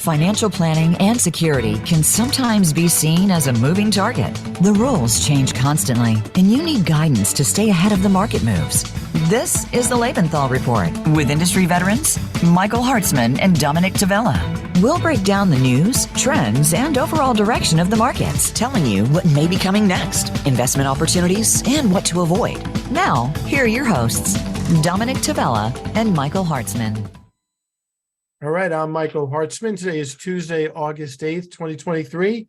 financial planning and security can sometimes be seen as a moving target. The rules change constantly, and you need guidance to stay ahead of the market moves. This is the Lebenthal Report with industry veterans Michael Hartzman and Dominic Tavella. We'll break down the news, trends, and overall direction of the markets, telling you what may be coming next, investment opportunities, and what to avoid. Now, here are your hosts, Dominic Tavella and Michael Hartzman. All right, I'm Michael Hartzman. Today is Tuesday, August 8th, 2023,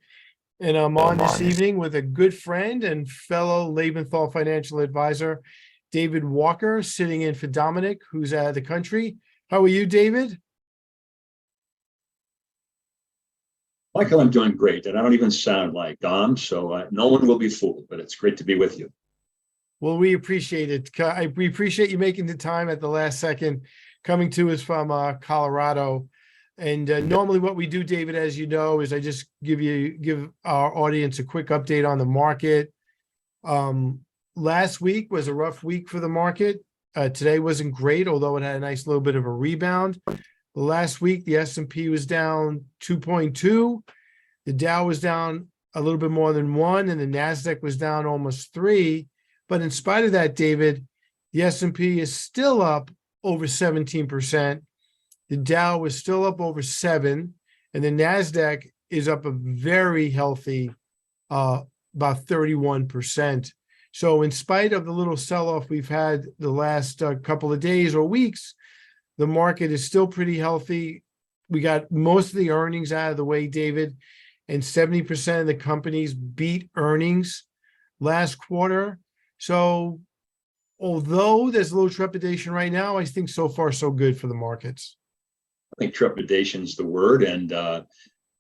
and I'm on this evening with a good friend and fellow Lebenthal financial advisor, David Walker, sitting in for Dominic, who's out of the country. How are you, David? Michael, I'm doing great, and I don't even sound like Dom, so no one will be fooled, but it's great to be with you. Well, we appreciate it. We appreciate you making the time at the last second, coming to us from Colorado. And normally what we do, David, as you know, is I just give our audience a quick update on the market. Last week was a rough week for the market. Today wasn't great, although it had a nice little bit of a rebound. Last week, the S&P was down 2.2. The Dow was down a little bit more than 1, and the NASDAQ was down almost 3. But in spite of that, David, the S&P is still up over 17%. The Dow is still up over 7, and the NASDAQ is up a very healthy about 31%. So in spite of the little sell-off we've had the last couple of days or weeks, the market is still pretty healthy. We got most of the earnings out of the way, David, and 70% of the companies beat earnings last quarter. So although there's a little trepidation right now, I think so far so good for the markets. I think trepidation is the word, and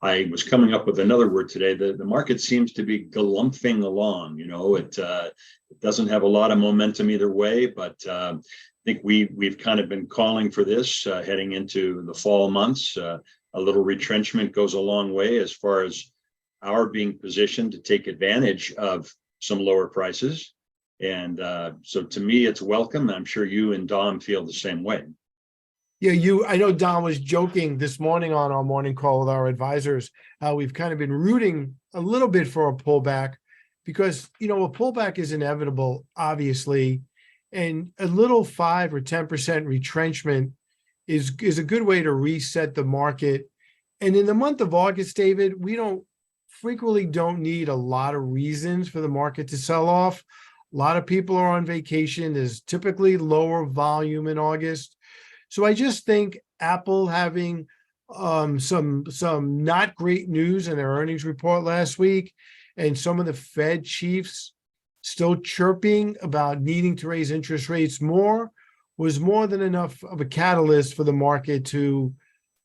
I was coming up with another word today. The market seems to be galumphing along. You know, it doesn't have a lot of momentum either way, but I think we've kind of been calling for this heading into the fall months. A little retrenchment goes a long way as far as our being positioned to take advantage of some lower prices. And so to me, it's welcome. I'm sure you and Dom feel the same way. Yeah, I know Dom was joking this morning on our morning call with our advisors, how we've kind of been rooting a little bit for a pullback because, you know, a pullback is inevitable, obviously. And a little 5 or 10% retrenchment is a good way to reset the market. And in the month of August, David, we frequently don't need a lot of reasons for the market to sell off. A lot of people are on vacation. There's typically lower volume in August. So I just think Apple having some not great news in their earnings report last week, and some of the Fed chiefs still chirping about needing to raise interest rates more, was more than enough of a catalyst for the market to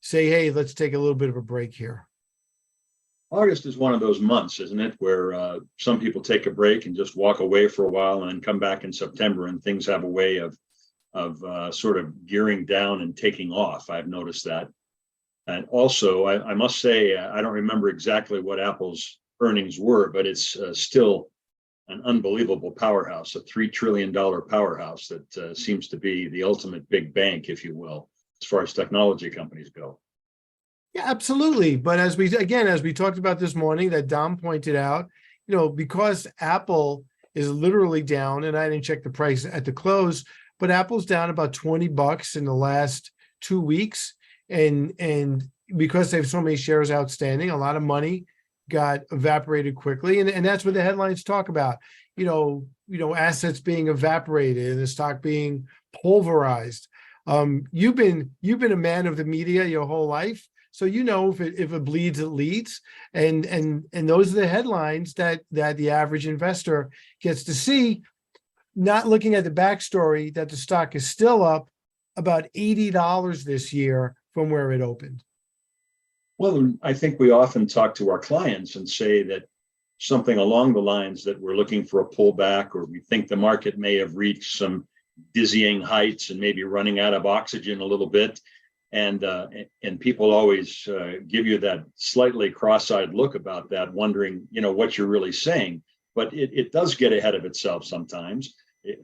say, hey, let's take a little bit of a break here. August is one of those months, isn't it, where some people take a break and just walk away for a while and then come back in September, and things have a way of sort of gearing down and taking off. I've noticed that. And also, I must say, I don't remember exactly what Apple's earnings were, but it's still an unbelievable powerhouse, a $3 trillion powerhouse that seems to be the ultimate big bank, if you will, as far as technology companies go. Yeah, absolutely. But as we talked about this morning, that Dom pointed out, you know, because Apple is literally down, and I didn't check the price at the close, but Apple's down about $20 in the last 2 weeks. And because they have so many shares outstanding, a lot of money got evaporated quickly. And that's what the headlines talk about, you know, assets being evaporated and the stock being pulverized. You've been a man of the media your whole life. So, you know, if it bleeds, it leads. And those are the headlines that the average investor gets to see, not looking at the backstory that the stock is still up about $80 this year from where it opened. Well, I think we often talk to our clients and say that something along the lines that we're looking for a pullback, or we think the market may have reached some dizzying heights and maybe running out of oxygen a little bit. And people always give you that slightly cross-eyed look about that, wondering, you know, what you're really saying. But it does get ahead of itself sometimes,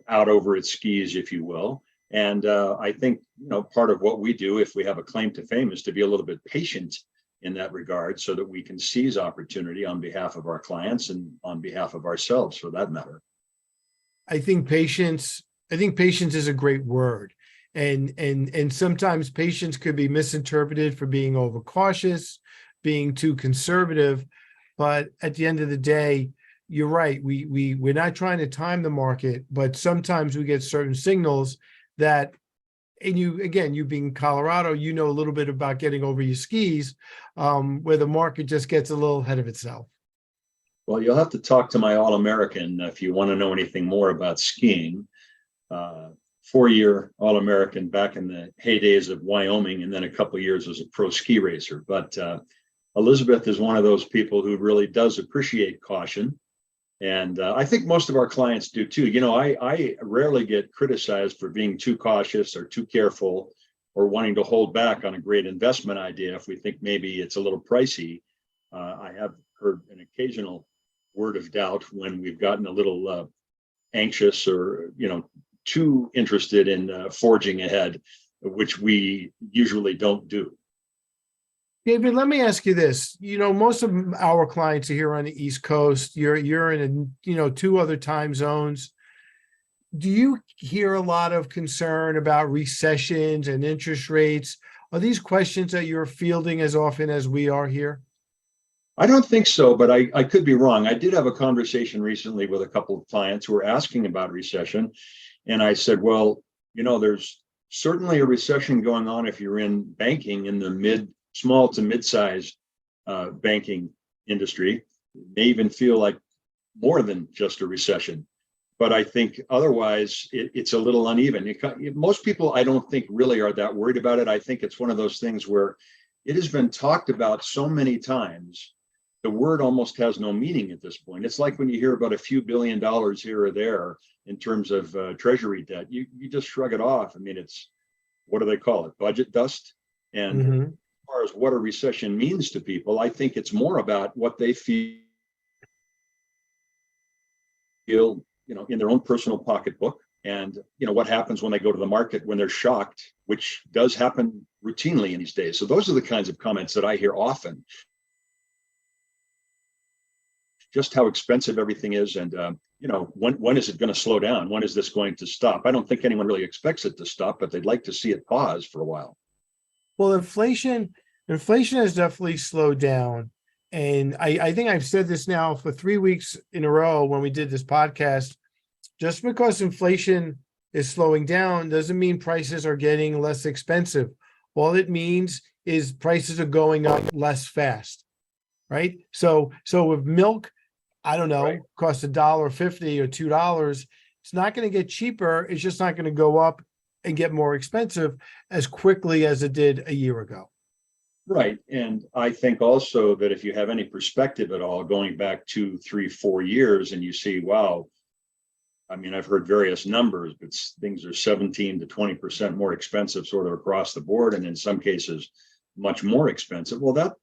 out over its skis, if you will. And I think, you know, part of what we do, if we have a claim to fame, is to be a little bit patient in that regard so that we can seize opportunity on behalf of our clients and on behalf of ourselves, for that matter. I think patience is a great word. And sometimes patience could be misinterpreted for being overcautious, being too conservative. But at the end of the day, you're right. We're not trying to time the market, but sometimes we get certain signals that, and you being in Colorado, you know a little bit about getting over your skis, where the market just gets a little ahead of itself. Well, you'll have to talk to my All-American if you want to know anything more about skiing. 4-year All-American back in the heydays of Wyoming, and then a couple of years as a pro ski racer. But Elizabeth is one of those people who really does appreciate caution. And I think most of our clients do too. You know, I rarely get criticized for being too cautious or too careful or wanting to hold back on a great investment idea if we think maybe it's a little pricey. I have heard an occasional word of doubt when we've gotten a little anxious or, too interested in forging ahead, which we usually don't do. David, let me ask you this. Most of our clients are here on the East Coast. You're in, 2 other time zones. Do you hear a lot of concern about recessions and interest rates? Are these questions that you're fielding as often as we are here? I don't think so, but I could be wrong. I did have a conversation recently with a couple of clients who were asking about recession. And I said, well, there's certainly a recession going on if you're in banking in the small to mid-sized banking industry. It may even feel like more than just a recession. But I think otherwise it's a little uneven. Most people, I don't think, really are that worried about it. I think it's one of those things where it has been talked about so many times, the word almost has no meaning at this point. It's like when you hear about a few $1 billion here or there in terms of treasury debt, you just shrug it off. I mean, it's, what do they call it? Budget dust. And as far as what a recession means to people, I think it's more about what they feel, in their own personal pocketbook. And, what happens when they go to the market when they're shocked, which does happen routinely in these days. So those are the kinds of comments that I hear often. Just how expensive everything is. And, when is it going to slow down? When is this going to stop? I don't think anyone really expects it to stop, but they'd like to see it pause for a while. Well, inflation has definitely slowed down. And I think I've said this now for 3 weeks in a row when we did this podcast. Just because inflation is slowing down doesn't mean prices are getting less expensive. All it means is prices are going up less fast, right? So with milk, I don't know, Right, costs $1.50 or $2, it's not going to get cheaper. It's just not going to go up and get more expensive as quickly as it did a year ago. Right. And I think also that if you have any perspective at all, going back 2, 3, 4 years, and you see, wow, I mean, I've heard various numbers, but things are 17 to 20% more expensive sort of across the board, and in some cases, much more expensive. Well,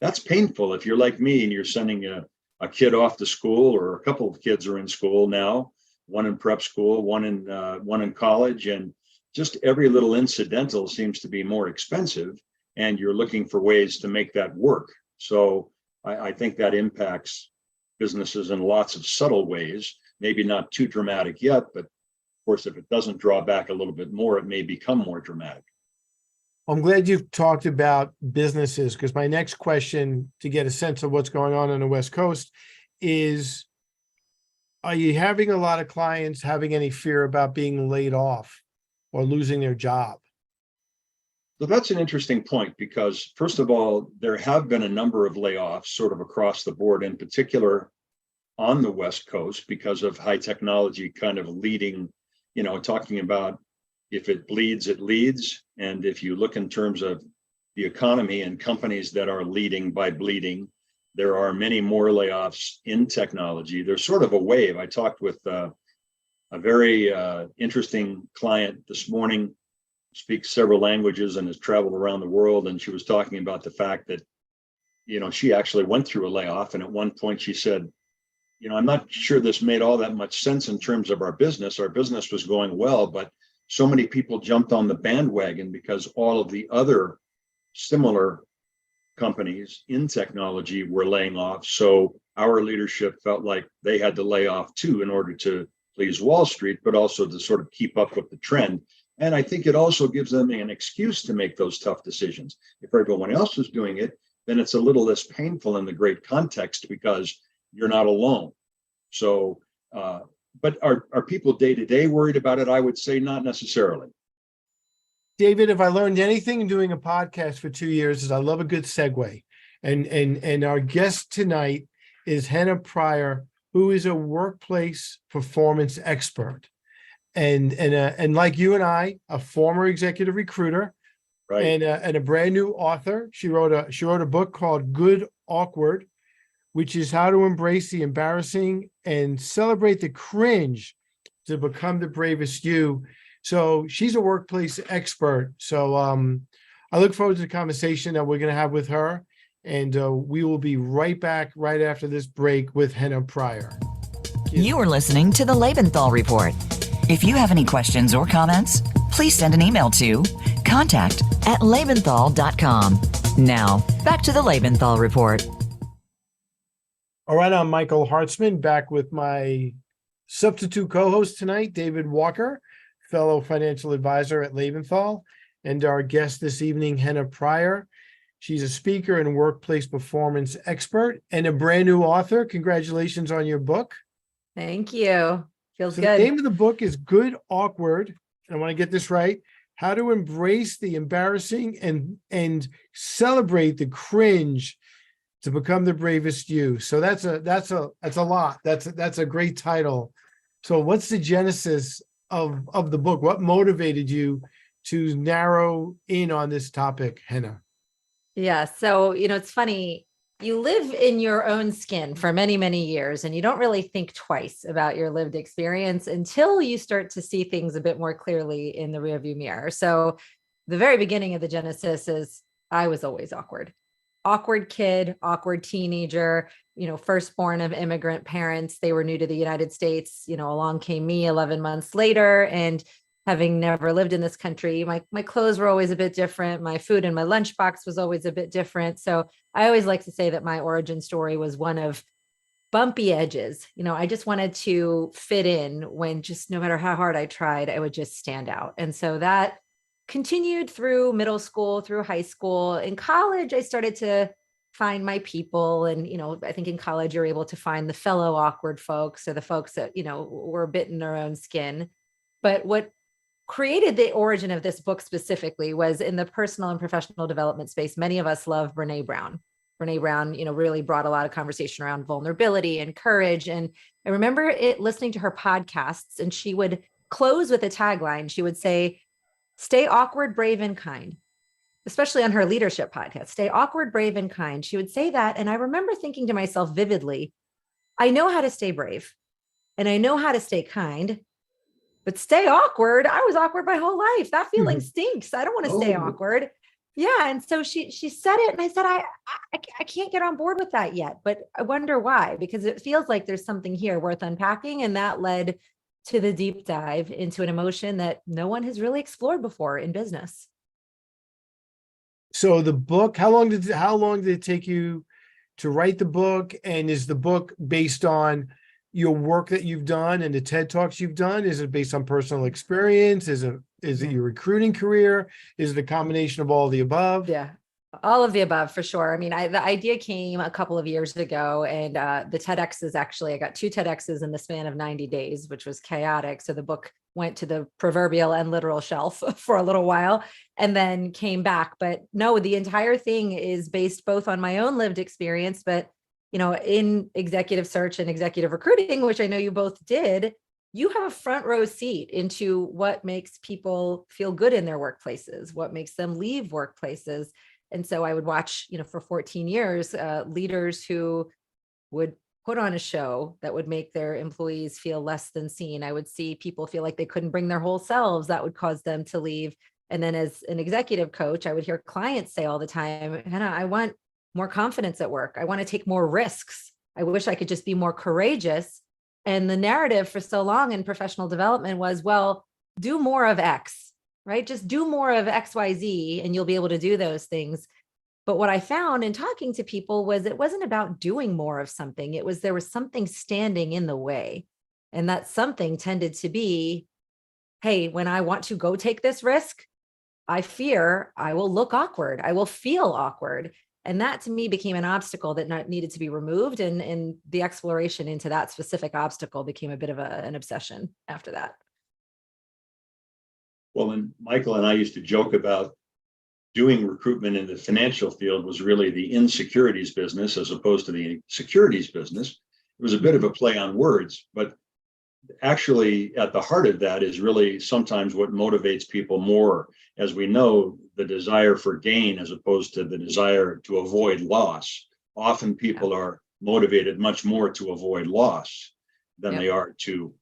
that's painful. If you're like me and you're sending a kid off to school, or a couple of kids are in school now, one in prep school, one in college, and just every little incidental seems to be more expensive, and you're looking for ways to make that work. So I think that impacts businesses in lots of subtle ways, maybe not too dramatic yet, but of course, if it doesn't draw back a little bit more, it may become more dramatic. I'm glad you've talked about businesses, because my next question, to get a sense of what's going on the West Coast, is, are you having a lot of clients having any fear about being laid off or losing their job? So that's an interesting point, because first of all, there have been a number of layoffs sort of across the board, in particular on the West Coast, because of high technology kind of leading, talking about if it bleeds, it leads. And if you look in terms of the economy and companies that are leading by bleeding, there are many more layoffs in technology. There's sort of a wave. I talked with a very interesting client this morning, speaks several languages and has traveled around the world. And she was talking about the fact that, she actually went through a layoff. And at one point she said, I'm not sure this made all that much sense in terms of our business. Our business was going well, but so many people jumped on the bandwagon because all of the other similar companies in technology were laying off. So our leadership felt like they had to lay off too in order to please Wall Street, but also to sort of keep up with the trend. And I think it also gives them an excuse to make those tough decisions. If everyone else is doing it, then it's a little less painful in the great context because you're not alone. So, but are people day to day worried about it? I would say not necessarily. David, if I learned anything in doing a podcast for 2 years, is I love a good segue. And our guest tonight is Henna Pryor, who is a workplace performance expert. And like you and I, a former executive recruiter, Right. and a brand new author. She wrote a book called Good Awkward, which is how to embrace the embarrassing and celebrate the cringe to become the bravest you. So she's a workplace expert. So I look forward to the conversation that we're going to have with her. And we will be right back right after this break with Henna Pryor. You are listening to the Lebenthal Report. If you have any questions or comments, please send an email to contact@lebenthal.com. Now, back to the Lebenthal Report. All right, I'm Michael Hartzman, back with my substitute co-host tonight, David Walker, fellow financial advisor at Lebenthal, and our guest this evening, Henna Pryor. She's a speaker and workplace performance expert and a brand new author. Congratulations on your book. Thank you. Feels So good. the name of the book is Good Awkward. I want to get this right. How to embrace the embarrassing and celebrate the cringe to become the bravest you. So that's a lot. That's a great title. So what's the genesis of the book? What motivated you to narrow in on this topic, Henna? Yeah. So, it's funny. You live in your own skin for many, many years, and you don't really think twice about your lived experience until you start to see things a bit more clearly in the rearview mirror. So the very beginning of the genesis is I was always awkward. Awkward kid, awkward teenager, firstborn of immigrant parents. They were new to the United States. Along came me 11 months later. And having never lived in this country, my clothes were always a bit different. My food in my lunchbox was always a bit different. So I always like to say that my origin story was one of bumpy edges. I just wanted to fit in when just no matter how hard I tried, I would just stand out. And so that continued through middle school, through high school. In college, I started to find my people. And, I think in college, you're able to find the fellow awkward folks or the folks that, were a bit in their own skin. But what created the origin of this book specifically was in the personal and professional development space. Many of us love Brene Brown. Brene Brown, really brought a lot of conversation around vulnerability and courage. And I remember listening to her podcasts, and she would close with a tagline. She would say, "Stay awkward, brave, and kind," especially on her leadership podcast. "Stay awkward, brave, and kind." She would say that. And I remember thinking to myself vividly, I know how to stay brave and I know how to stay kind. But stay awkward. I was awkward my whole life. That feeling stinks. I don't want to stay awkward. Yeah. And so she said it, and I said, I can't get on board with that yet, but I wonder why, because it feels like there's something here worth unpacking. And that led to the deep dive into an emotion that no one has really explored before in business. So the book, how long did it take you to write the book? And is the book based on your work that you've done and the TED Talks you've done? Is it based on personal experience? Is it your recruiting career? Is it a combination of all the above? Yeah, all of the above for sure. I mean, the idea came a couple of years ago, and the TEDx's I got 2 TEDx's in the span of 90 days, which was chaotic. So the book went to the proverbial and literal shelf for a little while and then came back. But no, the entire thing is based both on my own lived experience, but in executive search and executive recruiting, which I know you both did, you have a front row seat into what makes people feel good in their workplaces, what makes them leave workplaces. And so I would watch, for 14 years, leaders who would put on a show that would make their employees feel less than seen. I would see people feel like they couldn't bring their whole selves. That would cause them to leave. And then as an executive coach, I would hear clients say all the time, Henna, I want more confidence at work. I want to take more risks. I wish I could just be more courageous. And the narrative for so long in professional development was, well, do more of X, right? Just do more of XYZ and you'll be able to do those things. But what I found in talking to people was it wasn't about doing more of something. It was there was something standing in the way. And that something tended to be, hey, when I want to go take this risk, I fear I will look awkward. I will feel awkward. And that to me became an obstacle that needed to be removed. And the exploration into that specific obstacle became a bit of an obsession after that. Well, and Michael and I used to joke about doing recruitment in the financial field was really the insecurities business as opposed to the securities business. It was a bit of a play on words, but actually at the heart of that is really sometimes what motivates people more, as we know, the desire for gain as opposed to the desire to avoid loss. Often people are motivated much more to avoid loss than they are to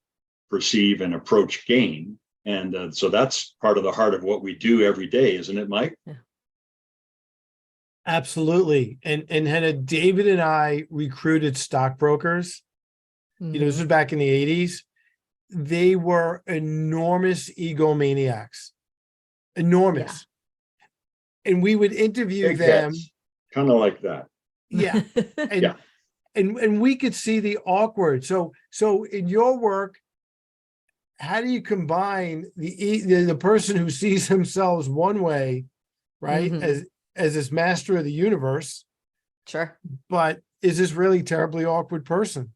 perceive and approach gain. And so that's part of the heart of what we do every day, isn't it, Mike? Yeah. Absolutely. And Henna, David and I recruited stockbrokers. Mm-hmm. You know, this was back in the 80s. They were enormous egomaniacs. Enormous. Yeah. And we would interview Big them. Kind of like that. Yeah. And, and we could see the awkward. So in your work, how do you combine the person who sees themselves one way, right, as this master of the universe? Sure. But is this really terribly awkward person?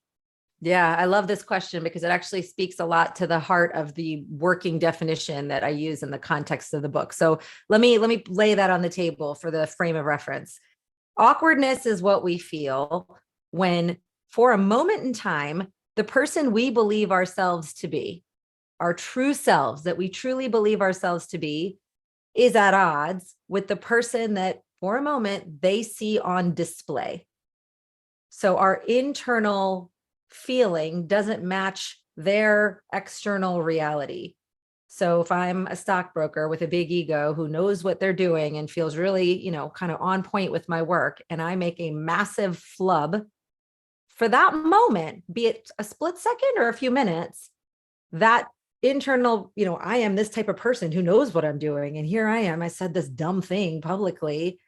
Yeah, I love this question because it actually speaks a lot to the heart of the working definition that I use in the context of the book. So let me lay that on the table for the frame of reference. Awkwardness is what we feel when, for a moment in time, the person we believe ourselves to be, our true selves that we truly believe ourselves to be, is at odds with the person that for a moment they see on display. So our internal feeling doesn't match their external reality. So if I'm a stockbroker with a big ego who knows what they're doing and feels really, kind of on point with my work, and I make a massive flub for that moment, be it a split second or a few minutes, that internal, I am this type of person who knows what I'm doing. And here I am, I said this dumb thing publicly.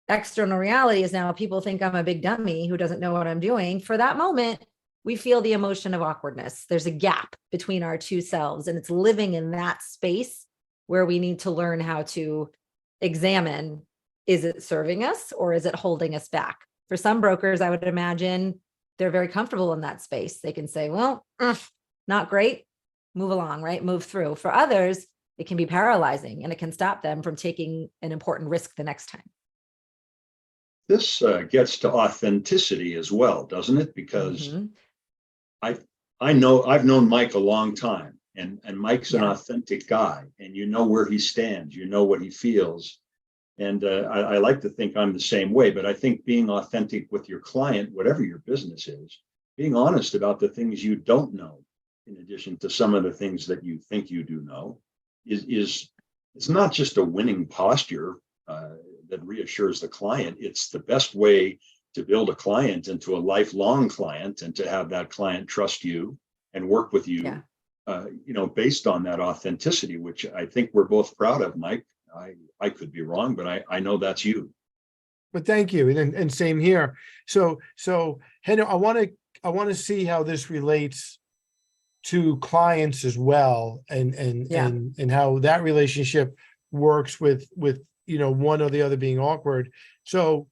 External reality is now people think I'm a big dummy who doesn't know what I'm doing. For that moment, we feel the emotion of awkwardness. There's a gap between our two selves, and it's living in that space where we need to learn how to examine, is it serving us or is it holding us back? For some brokers, I would imagine they're very comfortable in that space. They can say, well, not great, move along, right? Move through. For others, it can be paralyzing and it can stop them from taking an important risk the next time. This gets to authenticity as well, doesn't it? Because I know I've known Mike a long time, and Mike's an authentic guy, and you know where he stands, you know what he feels. And I like to think I'm the same way, but I think being authentic with your client, whatever your business is, being honest about the things you don't know, in addition to some of the things that you think you do know, is it's not just a winning posture that reassures the client. It's the best way to build a client into a lifelong client, and to have that client trust you and work with you, based on that authenticity, which I think we're both proud of, Mike. I could be wrong, but I know that's you. But thank you, and same here. So Henna, I want to see how this relates to clients as well, and how that relationship works with one or the other being awkward. So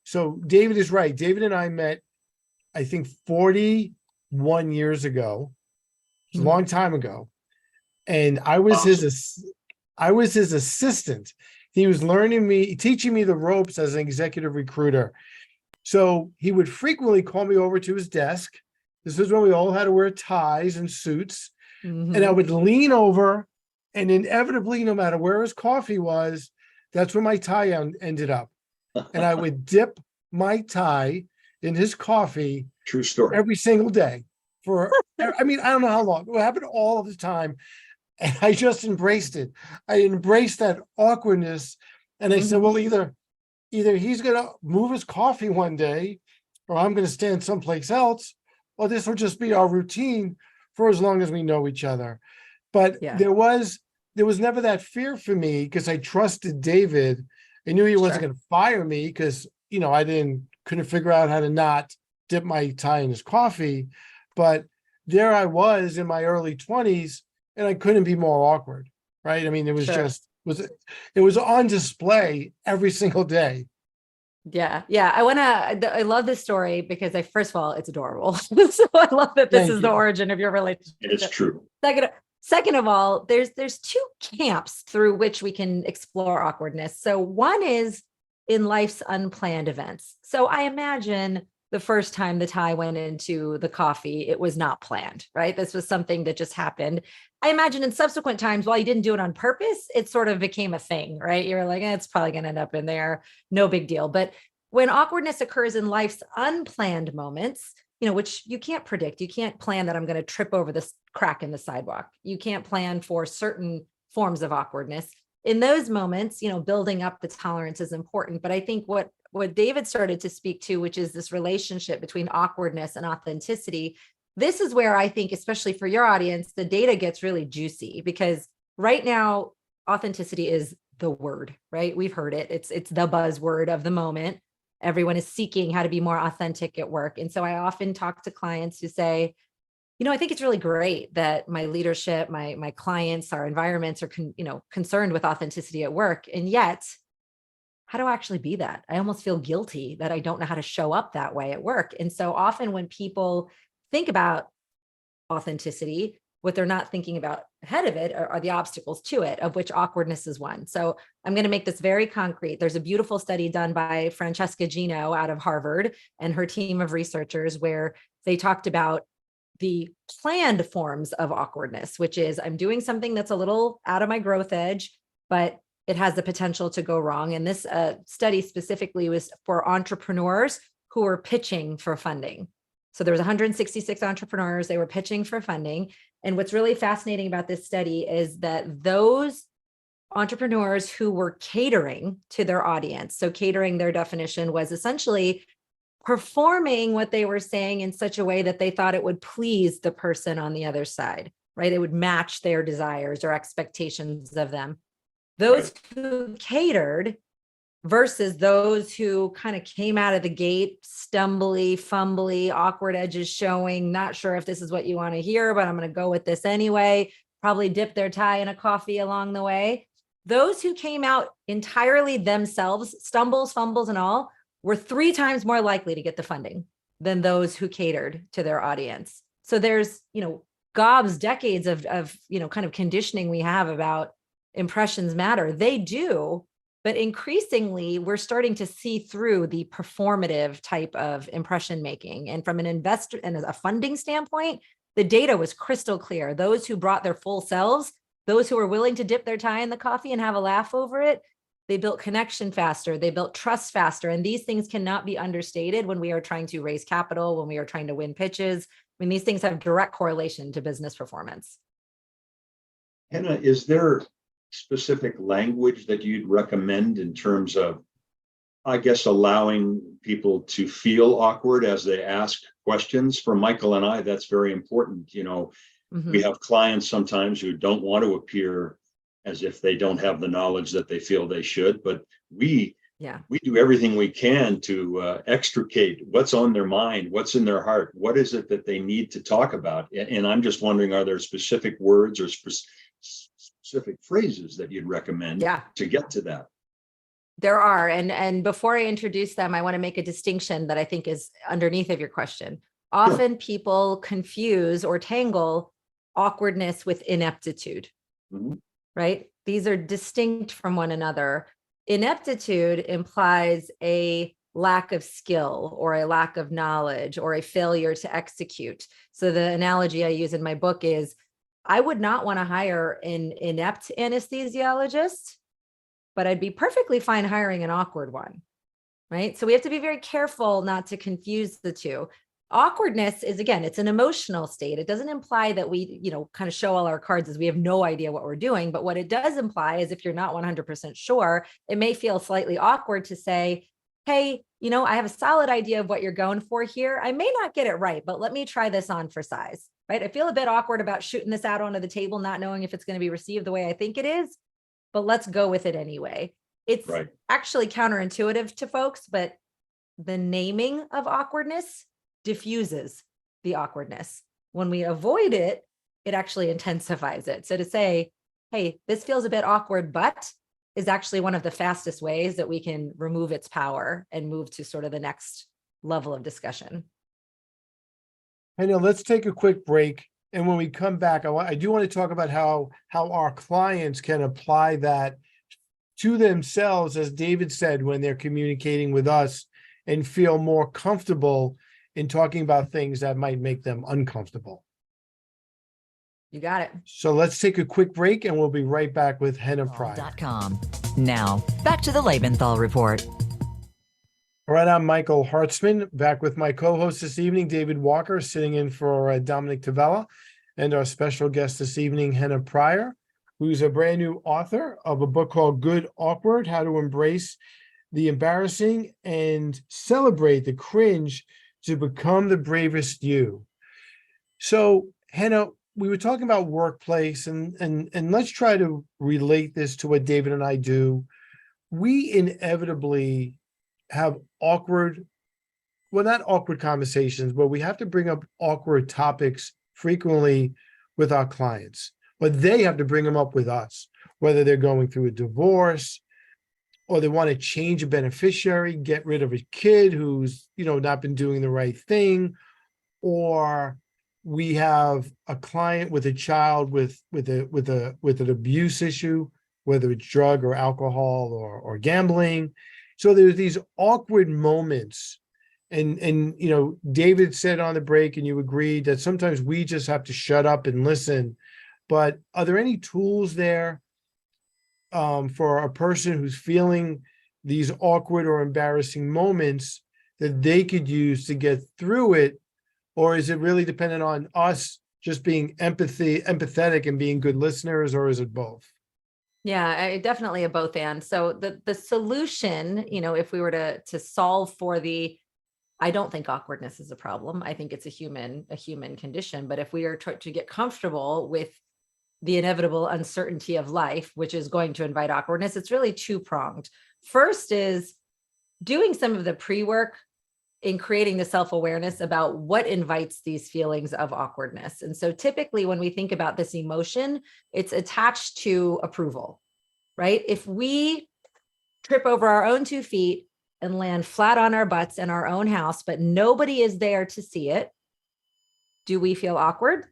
David is right. David and I met, I think, 41 years ago. It's a long time ago, and I was his assistant. He was teaching me the ropes as an executive recruiter. So he would frequently call me over to his desk. This was when we all had to wear ties and suits, and I would lean over, and inevitably, no matter where his coffee was, that's where my tie ended up. And I would dip my tie in his coffee. True story. Every single day I don't know how long. It happened all of the time. And I just embraced it. I embraced that awkwardness. And I said, well, either he's going to move his coffee one day, or I'm going to stand someplace else, or this will just be our routine for as long as we know each other. But there was never that fear for me, because I trusted David. I knew he wasn't going to fire me, because I couldn't figure out how to not dip my tie in his coffee. But there I was in my early 20s, and I couldn't be more awkward, right? I mean, it was Sure. it was on display every single day. Yeah. Yeah. I love this story because first of all, it's adorable. So I love that this Thank is the you. origin of your relationship. It's true. Second of all, there's two camps through which we can explore awkwardness. So one is in life's unplanned events. So I imagine the first time the tie went into the coffee, it was not planned, right? This was something that just happened. I imagine in subsequent times, while you didn't do it on purpose, it sort of became a thing, right? You're like, it's probably going to end up in there. No big deal. But when awkwardness occurs in life's unplanned moments, which you can't predict, you can't plan that I'm going to trip over this crack in the sidewalk. You can't plan for certain forms of awkwardness. In those moments, building up the tolerance is important. But I think what David started to speak to, which is this relationship between awkwardness and authenticity, this is where I think, especially for your audience, the data gets really juicy, because right now, authenticity is the word, right? We've heard it. It's the buzzword of the moment. Everyone is seeking how to be more authentic at work. And so I often talk to clients who say, I think it's really great that my leadership, my clients, our environments are, concerned with authenticity at work. And yet, how do I actually be that? I almost feel guilty that I don't know how to show up that way at work. And so often when people think about authenticity, what they're not thinking about ahead of it are the obstacles to it, of which awkwardness is one. So I'm going to make this very concrete. There's a beautiful study done by Francesca Gino out of Harvard and her team of researchers, where they talked about the planned forms of awkwardness, which is I'm doing something that's a little out of my growth edge, but it has the potential to go wrong. And this study specifically was for entrepreneurs who were pitching for funding. So there was 166 entrepreneurs, they were pitching for funding. And what's really fascinating about this study is that those entrepreneurs who were catering to their audience, so catering, their definition was essentially performing what they were saying in such a way that they thought it would please the person on the other side, right? It would match their desires or expectations of them. Those who catered versus those who kind of came out of the gate, stumbly, fumbly, awkward edges showing, not sure if this is what you want to hear, but I'm going to go with this anyway, probably dip their tie in a coffee along the way. Those who came out entirely themselves, stumbles, fumbles, and all, were 3 times more likely to get the funding than those who catered to their audience. So there's, decades of kind of conditioning we have about impressions matter. They do, but increasingly we're starting to see through the performative type of impression making. And from an investor and a funding standpoint, the data was crystal clear. Those who brought their full selves, those who were willing to dip their tie in the coffee and have a laugh over it, they built connection faster, they built trust faster. And these things cannot be understated when we are trying to raise capital, when we are trying to win pitches. I mean, these things have direct correlation to business performance. Henna, is there specific language that you'd recommend in terms of, I guess, allowing people to feel awkward as they ask questions? For Michael and I, that's very important. We have clients sometimes who don't want to appear as if they don't have the knowledge that they feel they should, but we do everything we can to extricate what's on their mind, what's in their heart, what is it that they need to talk about. And I'm just wondering, are there specific words or specific phrases that you'd recommend to get to that? There are. And before I introduce them, I want to make a distinction that I think is underneath of your question. Often people confuse or tangle awkwardness with ineptitude, right? These are distinct from one another. Ineptitude implies a lack of skill or a lack of knowledge or a failure to execute. So the analogy I use in my book is, I would not want to hire an inept anesthesiologist, but I'd be perfectly fine hiring an awkward one, right? So we have to be very careful not to confuse the two. Awkwardness is, again, it's an emotional state. It doesn't imply that we, kind of show all our cards as we have no idea what we're doing. But what it does imply is if you're not 100% sure, it may feel slightly awkward to say, hey, I have a solid idea of what you're going for here. I may not get it right, but let me try this on for size, right? I feel a bit awkward about shooting this out onto the table, not knowing if it's going to be received the way I think it is, but let's go with it anyway. It's actually counterintuitive to folks, but the naming of awkwardness diffuses the awkwardness. When we avoid it, it actually intensifies it. So to say, hey, this feels a bit awkward, but is actually one of the fastest ways that we can remove its power and move to sort of the next level of discussion. Henna, let's take a quick break. And when we come back, I do want to talk about how our clients can apply that to themselves, as David said, when they're communicating with us, and feel more comfortable in talking about things that might make them uncomfortable. You got it. So let's take a quick break and we'll be right back with Henna Pryor. Now, back to the Lebenthal Report. All right, I'm Michael Hartzman, back with my co-host this evening, David Walker, sitting in for Dominic Tavella, and our special guest this evening, Henna Pryor, who's a brand new author of a book called Good Awkward: How to Embrace the Embarrassing and Celebrate the Cringe to Become the Bravest You. So, Henna, we were talking about workplace, and let's try to relate this to what David and I do. We inevitably have awkward, well, not awkward conversations, but we have to bring up awkward topics frequently with our clients, but they have to bring them up with us, whether they're going through a divorce or they want to change a beneficiary, get rid of a kid who's, not been doing the right thing, or we have a client with a child with an abuse issue, whether it's drug or alcohol or gambling. So there's these awkward moments. And David said on the break, and you agreed, that sometimes we just have to shut up and listen. But are there any tools there for a person who's feeling these awkward or embarrassing moments that they could use to get through it? Or is it really dependent on us just being empathetic and being good listeners, or is it both? Yeah, definitely a both and. So the solution, if we were to solve for I don't think awkwardness is a problem. I think it's a human condition. But if we are to get comfortable with the inevitable uncertainty of life, which is going to invite awkwardness, it's really two-pronged. First is doing some of the pre-work in creating the self-awareness about what invites these feelings of awkwardness. And so typically when we think about this emotion, it's attached to approval, right? If we trip over our own 2 feet and land flat on our butts in our own house, but nobody is there to see it, do we feel awkward?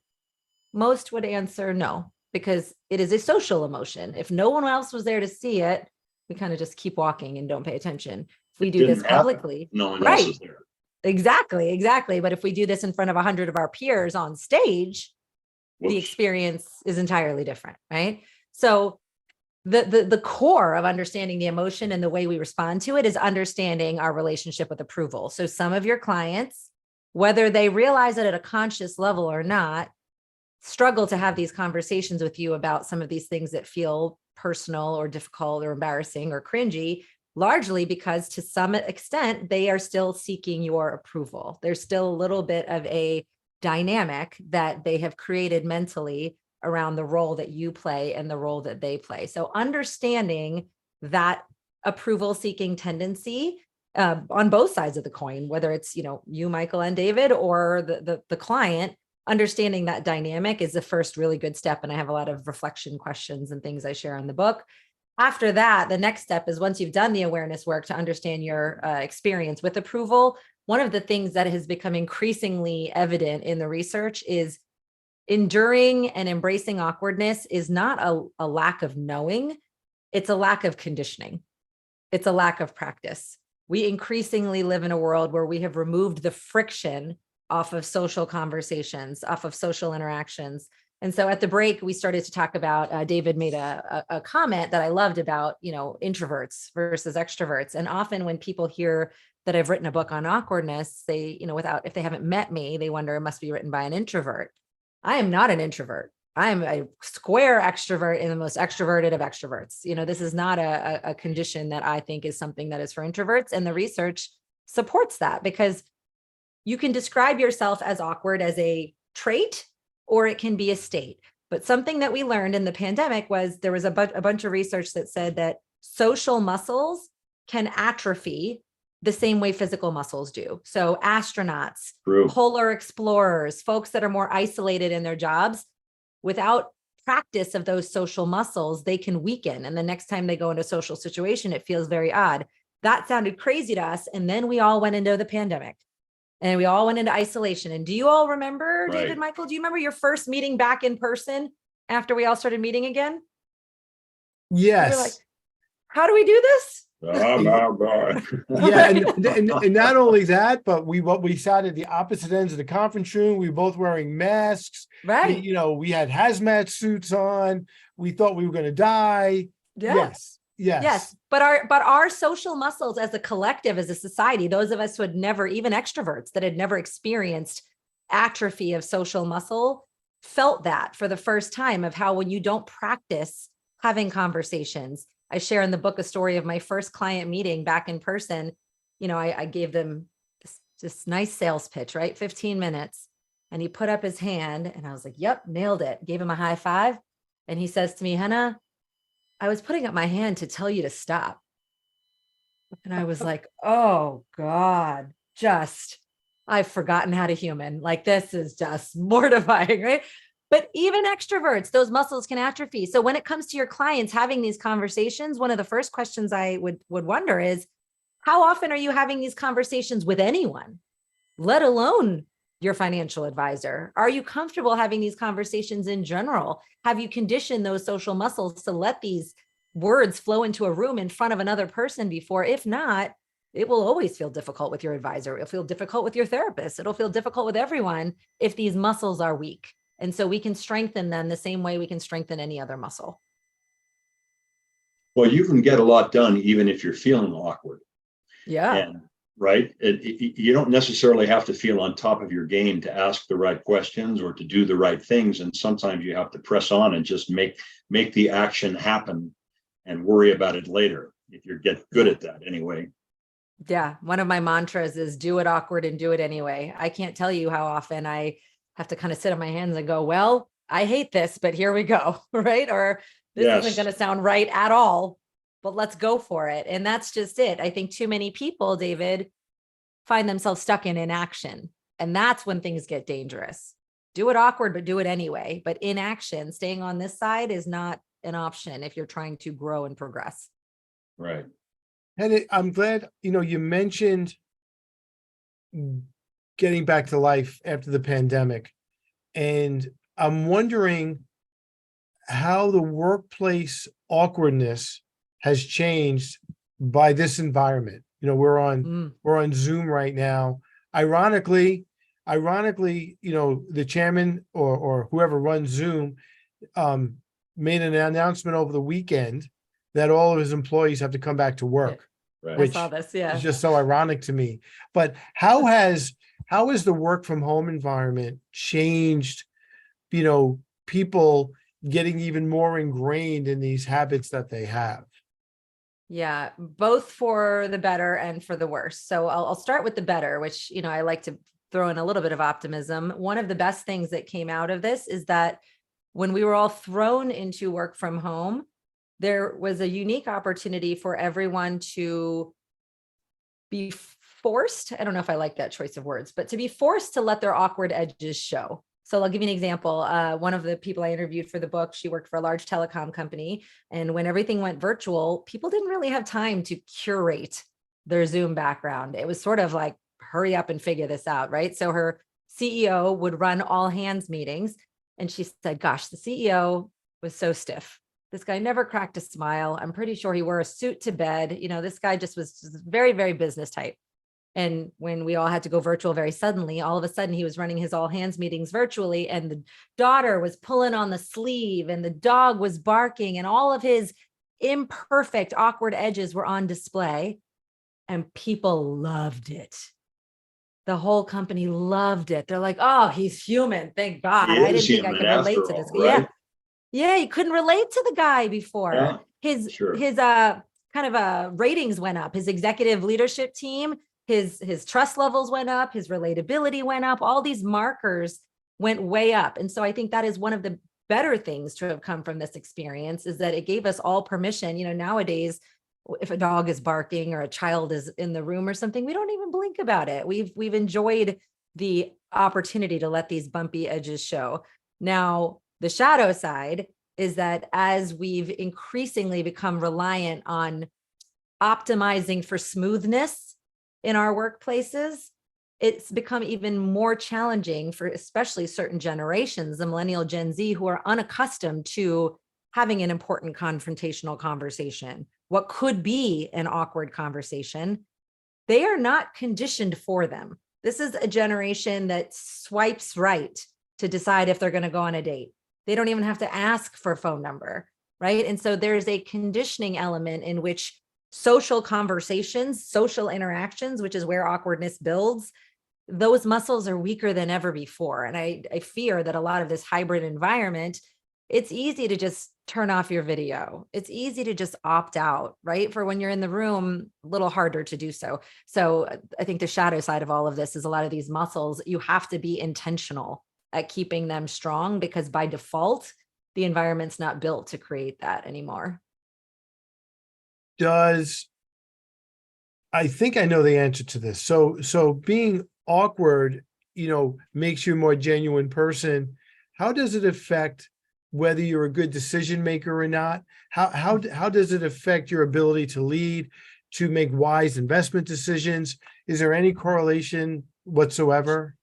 Most would answer no, because it is a social emotion. If no one else was there to see it, we kind of just keep walking and don't pay attention. If we do this publicly, no one right? Else is there. Exactly. But if we do this in front of 100 of our peers on stage, Whoops. The experience is entirely different, right? So the core of understanding the emotion and the way we respond to it is understanding our relationship with approval. So some of your clients, whether they realize it at a conscious level or not, struggle to have these conversations with you about some of these things that feel personal or difficult or embarrassing or cringy, largely because to some extent, they are still seeking your approval. There's still a little bit of a dynamic that they have created mentally around the role that you play and the role that they play. So understanding that approval seeking tendency on both sides of the coin, whether it's, you, Michael and David, or the client, understanding that dynamic is the first really good step. And I have a lot of reflection questions and things I share in the book. After that, the next step is, once you've done the awareness work to understand your experience with approval, one of the things that has become increasingly evident in the research is enduring and embracing awkwardness is not a lack of knowing, it's a lack of conditioning. It's a lack of practice. We increasingly live in a world where we have removed the friction off of social conversations, off of social interactions. And so at the break, we started to talk about, David made a comment that I loved about, introverts versus extroverts. And often when people hear that I've written a book on awkwardness, they, if they haven't met me, they wonder, it must be written by an introvert. I am not an introvert. I am a square extrovert and the most extroverted of extroverts. This is not a condition that I think is something that is for introverts. And the research supports that, because you can describe yourself as awkward as a trait, or it can be a state. But something that we learned in the pandemic was there was a bunch of research that said that social muscles can atrophy the same way physical muscles do. So astronauts, True. polar explorers, folks that are more isolated in their jobs, without practice of those social muscles, they can weaken. And the next time they go into a social situation, it feels very odd. That sounded crazy to us. And then we all went into the pandemic and we all went into isolation. And do you all remember, Right. David, Michael, do you remember your first meeting back in person after we all started meeting again? Yes. We were like, how do we do this? Yeah, and not only that, but we sat at the opposite ends of the conference room. We were both wearing masks. Right. We had hazmat suits on. We thought we were going to die. Yeah. Yes. But our social muscles as a collective, as a society, those of us who had never, even extroverts that had never experienced atrophy of social muscle, felt that for the first time, of how when you don't practice having conversations. I share in the book a story of my first client meeting back in person. I gave them this nice sales pitch, right? 15 minutes. And he put up his hand and I was like, yep, nailed it. Gave him a high five. And he says to me, Henna, I was putting up my hand to tell you to stop. And I was like, oh God, I've forgotten how to human. Like, this is just mortifying, right? But even extroverts, those muscles can atrophy. So when it comes to your clients having these conversations, one of the first questions I would wonder is, how often are you having these conversations with anyone, let alone your financial advisor? Are you comfortable having these conversations in general? Have you conditioned those social muscles to let these words flow into a room in front of another person before? If not, it will always feel difficult with your advisor. It'll feel difficult with your therapist. It'll feel difficult with everyone if these muscles are weak. And so we can strengthen them the same way we can strengthen any other muscle. Well, you can get a lot done even if you're feeling awkward. Yeah. And right. You don't necessarily have to feel on top of your game to ask the right questions or to do the right things. And sometimes you have to press on and just make the action happen and worry about it later, if you get good at that anyway. Yeah. One of my mantras is do it awkward and do it anyway. I can't tell you how often I have to kind of sit on my hands and go, well, I hate this, but here we go. Right. Or this isn't going to sound right at all, but let's go for it. And that's just it. I think too many people, David, find themselves stuck in inaction. And that's when things get dangerous. Do it awkward, but do it anyway. But inaction, staying on this side, is not an option if you're trying to grow and progress. Right. And I'm glad, you mentioned getting back to life after the pandemic. And I'm wondering how the workplace awkwardness has changed by this environment. We're on Zoom right now. Ironically, the chairman or whoever runs Zoom made an announcement over the weekend that all of his employees have to come back to work. Right. Which I saw this, yeah. is just so ironic to me. But how has the work from home environment changed, people getting even more ingrained in these habits that they have? Yeah, both for the better and for the worse. So I'll start with the better, which, I like to throw in a little bit of optimism. One of the best things that came out of this is that when we were all thrown into work from home, there was a unique opportunity for everyone to be forced. I don't know if I like that choice of words, but to be forced to let their awkward edges show. So I'll give you an example. One of the people I interviewed for the book, she worked for a large telecom company. And when everything went virtual, people didn't really have time to curate their Zoom background. It was sort of like, hurry up and figure this out, right? So her CEO would run all hands meetings. And she said, gosh, the CEO was so stiff. This guy never cracked a smile. I'm pretty sure he wore a suit to bed. This guy just was very, very business type. And when we all had to go virtual very suddenly, all of a sudden he was running his all hands meetings virtually, and the daughter was pulling on the sleeve and the dog was barking and all of his imperfect, awkward edges were on display, and people loved it. The whole company loved it. They're like, oh, he's human. Thank God. I didn't think I could relate to this. Right? Yeah. You couldn't relate to the guy before. Yeah, his sure. kind of ratings went up. His executive leadership team, his trust levels went up, his relatability went up, all these markers went way up. And so I think that is one of the better things to have come from this experience, is that it gave us all permission. Nowadays if a dog is barking or a child is in the room or something, we don't even blink about it. We've enjoyed the opportunity to let these bumpy edges show. Now, the shadow side is that as we've increasingly become reliant on optimizing for smoothness in our workplaces, it's become even more challenging for especially certain generations, the millennial Gen Z, who are unaccustomed to having an important confrontational conversation, what could be an awkward conversation. They are not conditioned for them. This is a generation that swipes right to decide if they're going to go on a date. They don't even have to ask for a phone number, right? And so there's a conditioning element in which social conversations, social interactions, which is where awkwardness builds, those muscles are weaker than ever before. And I fear that a lot of this hybrid environment, it's easy to just turn off your video. It's easy to just opt out, right? For when you're in the room, a little harder to do so. So I think the shadow side of all of this is a lot of these muscles, you have to be intentional at keeping them strong, because by default, the environment's not built to create that anymore. I think I know the answer to this. So being awkward, makes you a more genuine person. How does it affect whether you're a good decision maker or not? How does it affect your ability to lead, to make wise investment decisions? Is there any correlation whatsoever?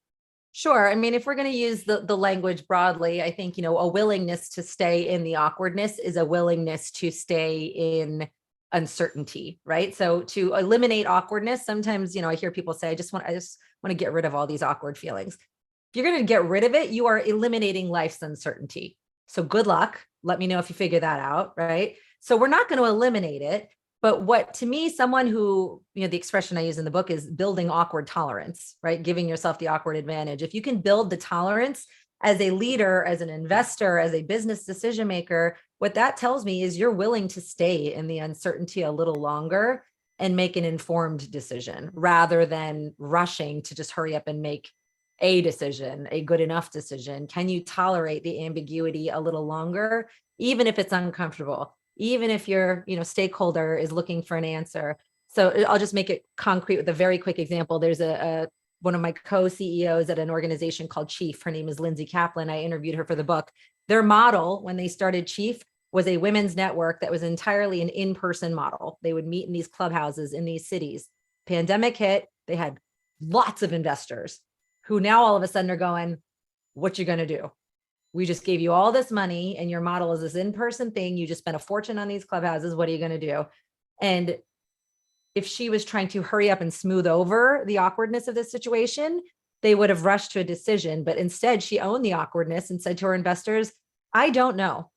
Sure. I mean, if we're going to use the language broadly, I think, a willingness to stay in the awkwardness is a willingness to stay in uncertainty, right? So to eliminate awkwardness, sometimes, I hear people say, I just want to get rid of all these awkward feelings. If you're going to get rid of it, you are eliminating life's uncertainty. So good luck. Let me know if you figure that out, right? So we're not going to eliminate it. But what, to me, someone who, the expression I use in the book is building awkward tolerance, right? Giving yourself the awkward advantage. If you can build the tolerance as a leader, as an investor, as a business decision maker, what that tells me is you're willing to stay in the uncertainty a little longer and make an informed decision rather than rushing to just hurry up and make a decision, a good enough decision. Can you tolerate the ambiguity a little longer, even if it's uncomfortable? Even if your stakeholder is looking for an answer. So I'll just make it concrete with a very quick example. There's one of my co-CEOs at an organization called Chief. Her name is Lindsay Kaplan. I interviewed her for the book. Their model when they started Chief was a women's network that was entirely an in-person model. They would meet in these clubhouses in these cities. Pandemic hit, they had lots of investors who now all of a sudden are going, what you going to do? We just gave you all this money and your model is this in-person thing. You just spent a fortune on these clubhouses. What are you going to do? And if she was trying to hurry up and smooth over the awkwardness of this situation, they would have rushed to a decision. But instead, she owned the awkwardness and said to her investors, I don't know,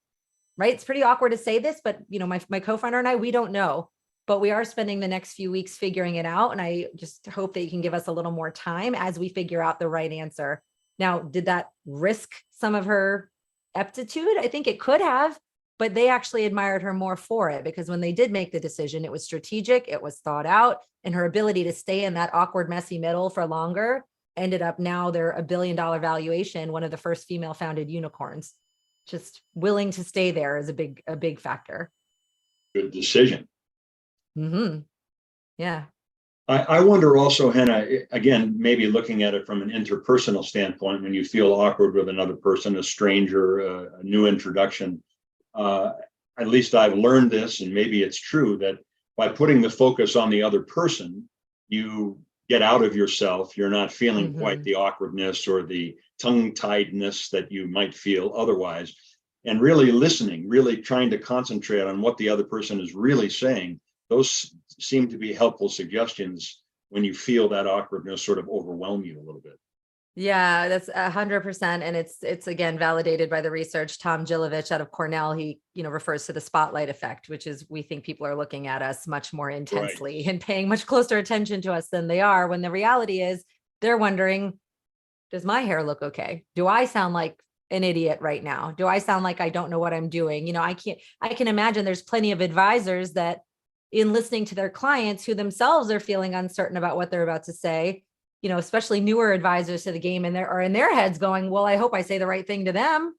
right? It's pretty awkward to say this, but my co-founder and I, we don't know, but we are spending the next few weeks figuring it out. And I just hope that you can give us a little more time as we figure out the right answer. Now, did that risk some of her aptitude? I think it could have, but they actually admired her more for it, because when they did make the decision, it was strategic, it was thought out, and her ability to stay in that awkward, messy middle for longer ended up now they're $1 billion valuation, one of the first female founded unicorns. Just willing to stay there is a big factor. Good decision. Mm-hmm. Yeah. I wonder also, Henna, again, maybe looking at it from an interpersonal standpoint, when you feel awkward with another person, a stranger, a new introduction, at least I've learned this, and maybe it's true, that by putting the focus on the other person, you get out of yourself. You're not feeling quite the awkwardness or the tongue-tiedness that you might feel otherwise. And really listening, really trying to concentrate on what the other person is really saying. Those seem to be helpful suggestions when you feel that awkwardness sort of overwhelm you a little bit. Yeah, that's 100%. And it's again, validated by the research. Tom Gilovich out of Cornell, he, refers to the spotlight effect, which is we think people are looking at us much more intensely and paying much closer attention to us than they are, when the reality is they're wondering, does my hair look okay? Do I sound like an idiot right now? Do I sound like I don't know what I'm doing? I can imagine there's plenty of advisors that in listening to their clients who themselves are feeling uncertain about what they're about to say, especially newer advisors to the game, and they're in their heads going, well, I hope I say the right thing to them,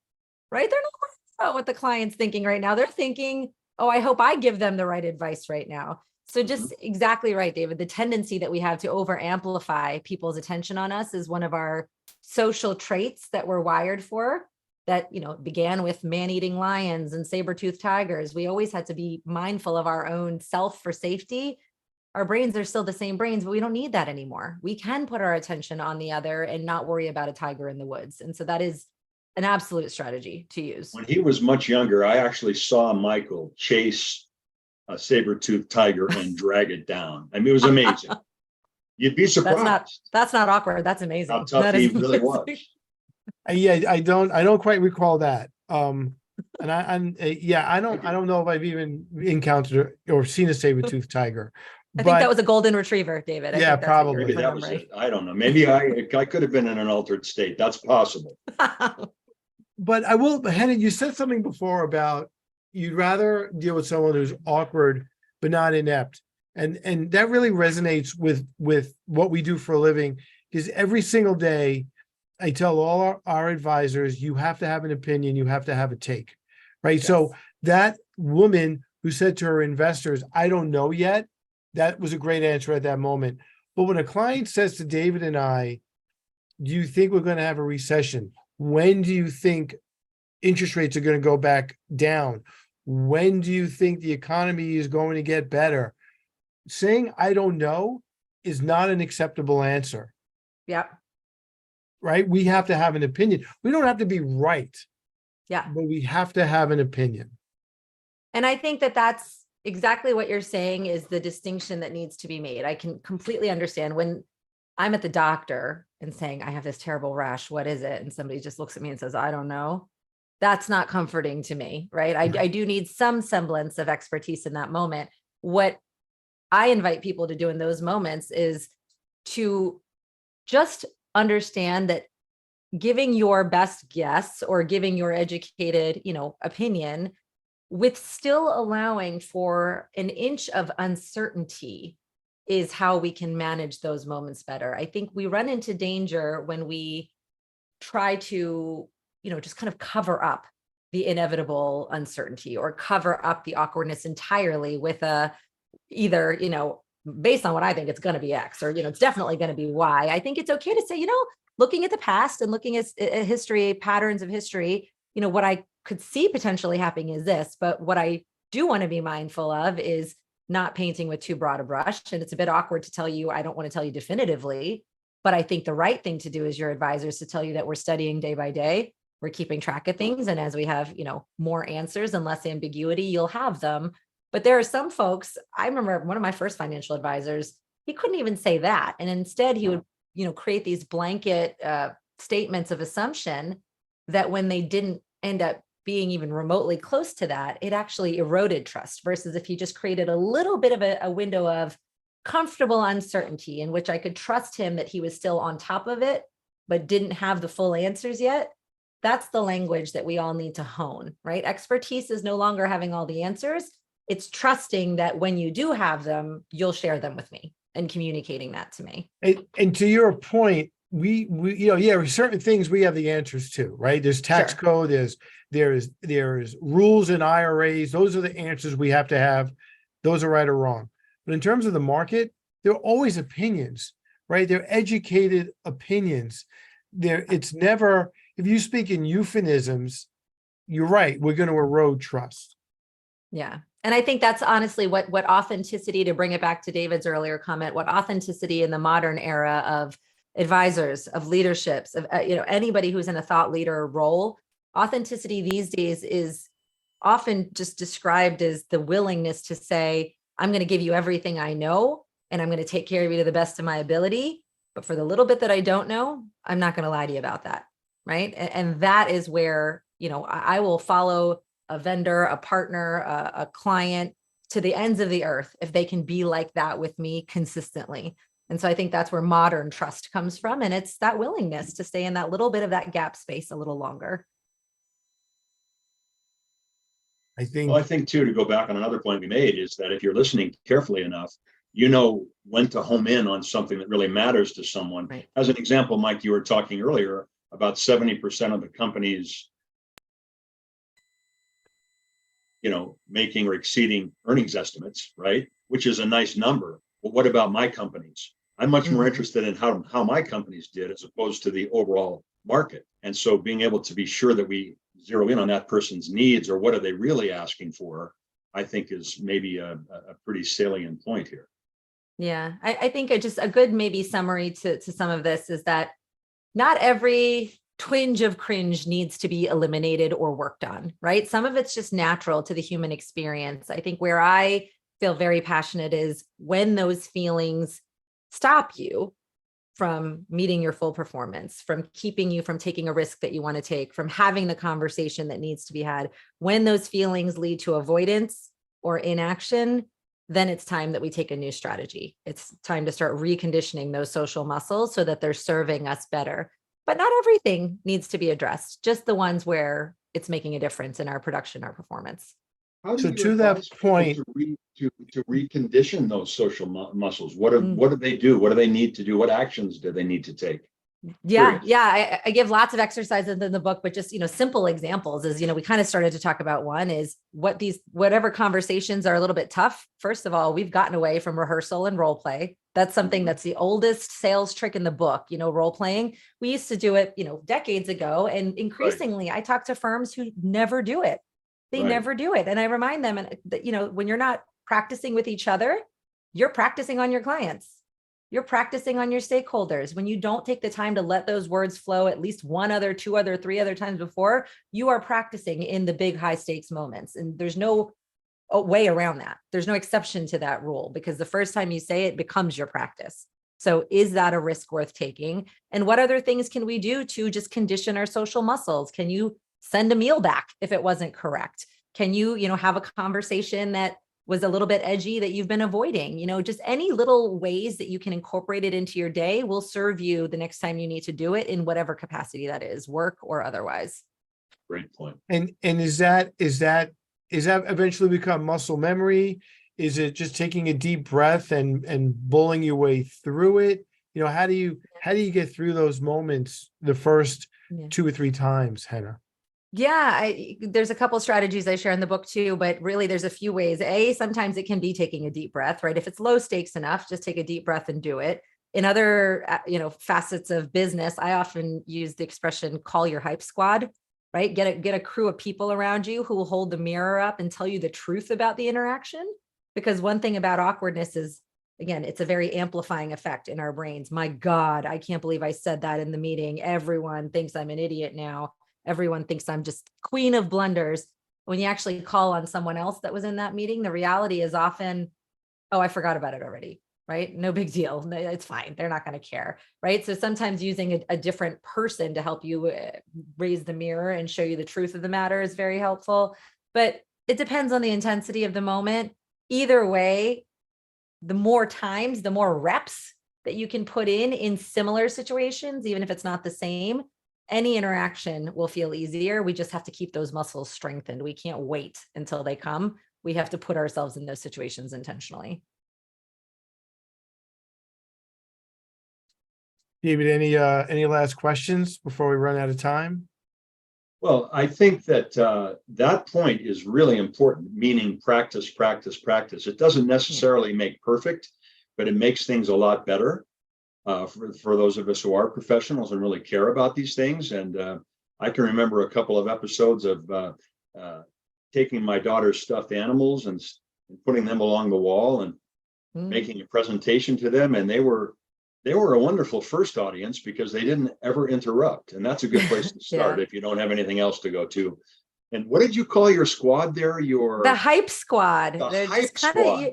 right? They're not worried about what the client's thinking right now. They're thinking, oh, I hope I give them the right advice right now. So just exactly right, David. The tendency that we have to over amplify people's attention on us is one of our social traits that we're wired for, that, began with man-eating lions and saber-toothed tigers. We always had to be mindful of our own self for safety. Our brains are still the same brains, but we don't need that anymore. We can put our attention on the other and not worry about a tiger in the woods. And so that is an absolute strategy to use. When he was much younger, I actually saw Michael chase a saber-toothed tiger and drag it down. I mean, it was amazing. You'd be surprised. That's not awkward. That's amazing. How tough he really was. Yeah, I don't quite recall that. And I don't know if I've even encountered or seen a saber-toothed tiger. I think that was a golden retriever, David. Yeah, probably. Maybe that was it. I don't know. Maybe I could have been in an altered state. That's possible. But Henna, you said something before about you'd rather deal with someone who's awkward but not inept. And that really resonates with what we do for a living, because every single day I tell all our advisors, you have to have an opinion, you have to have a take, right? Yes. So that woman who said to her investors, I don't know yet, that was a great answer at that moment. But when a client says to David and I, do you think we're going to have a recession? When do you think interest rates are going to go back down? When do you think the economy is going to get better? Saying I don't know is not an acceptable answer. Yeah. Right? We have to have an opinion. We don't have to be right. Yeah. But we have to have an opinion. And I think that that's exactly what you're saying is the distinction that needs to be made. I can completely understand when I'm at the doctor and saying, I have this terrible rash, what is it? And somebody just looks at me and says, I don't know. That's not comforting to me, right? I do need some semblance of expertise in that moment. What I invite people to do in those moments is to just understand that giving your best guess or giving your educated, opinion with still allowing for an inch of uncertainty is how we can manage those moments better. I think we run into danger when we try to, just kind of cover up the inevitable uncertainty or cover up the awkwardness entirely with either, based on what I think it's going to be X or, it's definitely going to be Y. I think it's okay to say, looking at the past and looking at history, patterns of history, what I could see potentially happening is this, but what I do want to be mindful of is not painting with too broad a brush. And it's a bit awkward to tell you, I don't want to tell you definitively, but I think the right thing to do as your advisors to tell you that we're studying day by day, we're keeping track of things. And as we have, more answers and less ambiguity, you'll have them. But there are some folks, I remember one of my first financial advisors, he couldn't even say that. And instead he would, create these blanket statements of assumption that when they didn't end up being even remotely close to that, it actually eroded trust versus if he just created a little bit of a window of comfortable uncertainty in which I could trust him that he was still on top of it, but didn't have the full answers yet. That's the language that we all need to hone, right? Expertise is no longer having all the answers. It's trusting that when you do have them, you'll share them with me and communicating that to me. And to your point, we certain things we have the answers to, right? There's tax code, there's rules in IRAs. Those are the answers we have to have. Those are right or wrong. But in terms of the market, there are always opinions, right? They're educated opinions. It's never, if you speak in euphemisms, you're right, we're going to erode trust. Yeah. And I think that's honestly what authenticity, to bring it back to David's earlier comment, what authenticity in the modern era of advisors, of leaderships, of anybody who's in a thought leader role, authenticity these days is often just described as the willingness to say, I'm going to give you everything I know, and I'm going to take care of you to the best of my ability. But for the little bit that I don't know, I'm not going to lie to you about that. Right. And that is where, I will follow a vendor, a partner, a client to the ends of the earth if they can be like that with me consistently. And so I think that's where modern trust comes from. And it's that willingness to stay in that little bit of that gap space a little longer. I think too, to go back on another point we made, is that if you're listening carefully enough, when to home in on something that really matters to someone. Right. As an example, Mike, you were talking earlier about 70% of the companies making or exceeding earnings estimates, right? Which is a nice number. But what about my companies? I'm much more interested in how my companies did as opposed to the overall market. And so being able to be sure that we zero in on that person's needs, or what are they really asking for, I think is maybe a pretty salient point here. Yeah, I think just a good maybe summary to some of this is that not every twinge of cringe needs to be eliminated or worked on, right? Some of it's just natural to the human experience. I think where I feel very passionate is when those feelings stop you from meeting your full performance, from keeping you from taking a risk that you want to take, from having the conversation that needs to be had. When those feelings lead to avoidance or inaction, then it's time that we take a new strategy. It's time to start reconditioning those social muscles so that they're serving us better. But not everything needs to be addressed, just the ones where it's making a difference in our production, our performance. How do So you to that advise people point, to recondition those social muscles? What do they do? What do they need to do? What actions do they need to take? Yeah. I give lots of exercises in the book, but just, simple examples is, we kind of started to talk about one is whatever conversations are a little bit tough. First of all, we've gotten away from rehearsal and role play. That's something that's the oldest sales trick in the book, role playing. We used to do it, decades ago. And increasingly, I talk to firms who never do it. They never do it. And I remind them that, when you're not practicing with each other, you're practicing on your clients. You're practicing on your stakeholders. When you don't take the time to let those words flow at least one other, two other, three other times before, you are practicing in the big high stakes moments. And there's no way around that. There's no exception to that rule because the first time you say it becomes your practice. So is that a risk worth taking? And what other things can we do to just condition our social muscles? Can you send a meal back if it wasn't correct? Can you, have a conversation that was a little bit edgy that you've been avoiding? Just any little ways that you can incorporate it into your day will serve you the next time you need to do it in whatever capacity that is, work or otherwise. Great point. And is that eventually become muscle memory? Is it just taking a deep breath and bullying your way through it? How do you get through those moments the first 2 or 3 times, Henna? Yeah, there's a couple strategies I share in the book too, but really there's a few ways. Sometimes it can be taking a deep breath, right? If it's low stakes enough, just take a deep breath and do it. In other, facets of business, I often use the expression, call your hype squad, right? Get a crew of people around you who will hold the mirror up and tell you the truth about the interaction. Because one thing about awkwardness is, again, it's a very amplifying effect in our brains. My God, I can't believe I said that in the meeting. Everyone thinks I'm an idiot now. Everyone thinks I'm just queen of blunders. When you actually call on someone else that was in that meeting, the reality is often, oh, I forgot about it already, right? No big deal. It's fine. They're not going to care, right? So sometimes using a different person to help you raise the mirror and show you the truth of the matter is very helpful. But it depends on the intensity of the moment. Either way, the more times, the more reps that you can put in similar situations, even if it's not the same, any interaction will feel easier. We just have to keep those muscles strengthened. We can't wait until they come. We have to put ourselves in those situations intentionally. David, any last questions before we run out of time? Well, I think that that point is really important, meaning practice, practice, practice. It doesn't necessarily make perfect, but it makes things a lot better. For those of us who are professionals and really care about these things. And I can remember a couple of episodes of taking my daughter's stuffed animals and putting them along the wall and making a presentation to them. And they were a wonderful first audience because they didn't ever interrupt. And that's a good place to start if you don't have anything else to go to. And what did you call your squad there? The hype squad. The hype squad.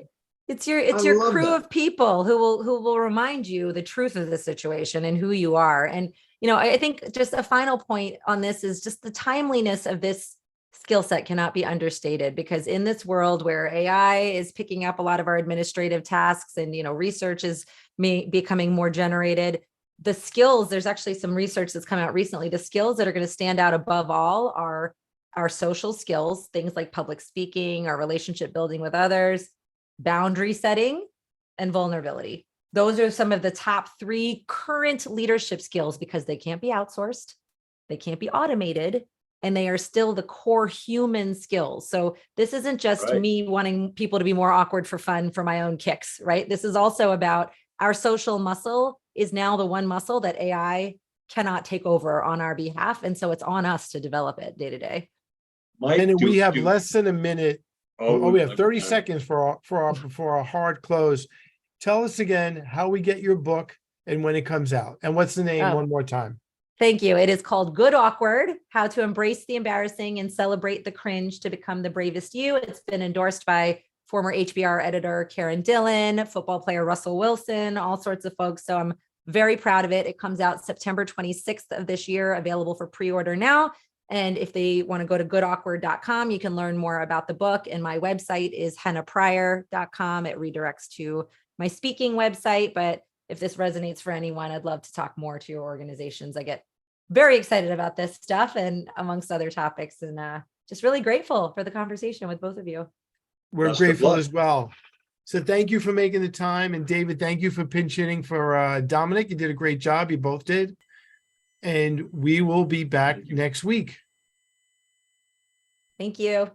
It's your crew of people who will remind you the truth of the situation and who you are. And, I think just a final point on this is just the timeliness of this skill set cannot be understated, because in this world where AI is picking up a lot of our administrative tasks and, research is becoming more generated, the skills, there's actually some research that's come out recently, the skills that are going to stand out above all are our social skills, things like public speaking, our relationship building with others, boundary setting, and vulnerability. Those are some of the top 3 current leadership skills because they can't be outsourced. They can't be automated. and they are still the core human skills. So this isn't just Right. me wanting people to be more awkward for fun for my own kicks, right? This is also about our social muscle is now the one muscle that AI cannot take over on our behalf. And so it's on us to develop it day to day. Mike, And we have do- less than a minute. Oh, we have 30 seconds before our hard close. Tell us again how we get your book and when it comes out. And what's the name Oh. one more time? Thank you. It is called Good Awkward, How to Embrace the Embarrassing and Celebrate the Cringe to Become the Bravest You. It's been endorsed by former HBR editor Karen Dillon, football player Russell Wilson, all sorts of folks. So I'm very proud of it. It comes out September 26th of this year, available for pre-order now. And if they want to go to goodawkward.com, you can learn more about the book. And my website is hennapryor.com. It redirects to my speaking website. But if this resonates for anyone, I'd love to talk more to your organizations. I get very excited about this stuff and amongst other topics, and just really grateful for the conversation with both of you. We're Best of grateful luck. as well. So thank you for making the time. And David, thank you for pinch hitting for Dominic. You did a great job. You both did. And we will be back Thank you. next week. Thank you.